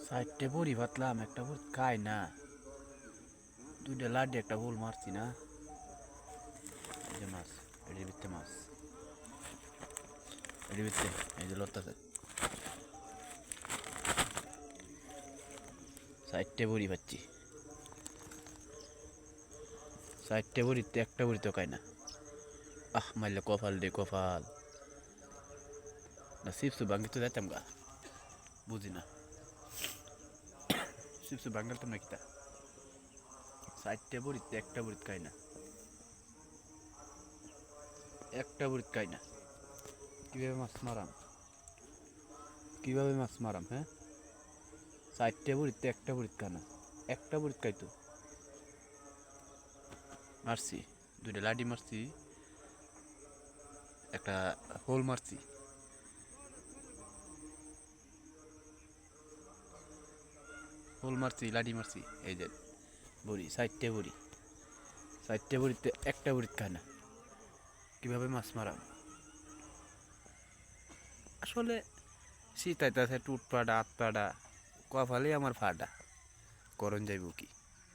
চারটে বড়ি ভাতলাম, একটা বড়ি খায় না, দুইটা লাড্ডি একটা হোল মারছি না। এই যে মাছ, এটির ভিতরে মাছ, এটির ভিতরে এই যে লড়তেছে। চারটে বড়ি পাচ্ছি, চারটে বড়িতে একটা বড়ি তো খায় না। মারলে কপাল রে কপাল, না চিপস ভাঙ্গি তো যাইতাম গা, বুঝি না চিপস ভাঙ্গালতাম না কিতা। চারটে বড়িতে একটা বড়ি খায় না, একটা বড়ি খায় না। কিভাবে মাছ মারাম, কিভাবে মাছ মারাম? হ্যাঁ, চারটে বড়িতে একটা বড়ি খায় না, একটা বড়ি খাইতো। মারছি, দুইটা লাডি মারছি, একটা হোল মারছি। হোল মারছি, লাডি মারছি। এই যে বড়ি, চারটে বড়ি, চারটে বড়িতে একটা বড়ি খায় না। কিভাবে মাছ মারাম? আসলে শীত আইতাছে, টুট পাডা হাত পাডা, কপালে আমার ফাডা, করণ যাইব কি।